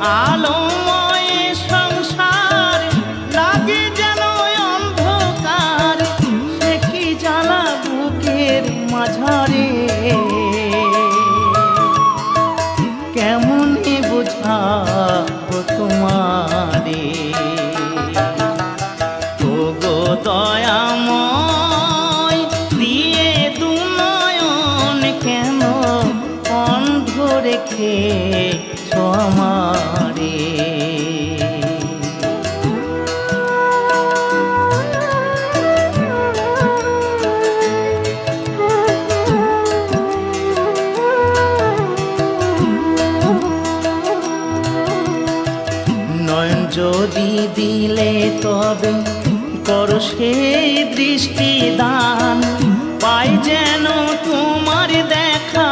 আলোময় সংসার লাগে যেন অন্ধকার, সে কি জ্বালা বুকের মাঝারে, কেমনে বোঝাবো তোমারে। ওগো দয়াময় দিয়ে দু নয়ন কেন অন্ধ রেখেছ আমারে। নয়ন যদি দিলে তবে করো সেই দৃষ্টি দান, পাই যেন তোমার দেখা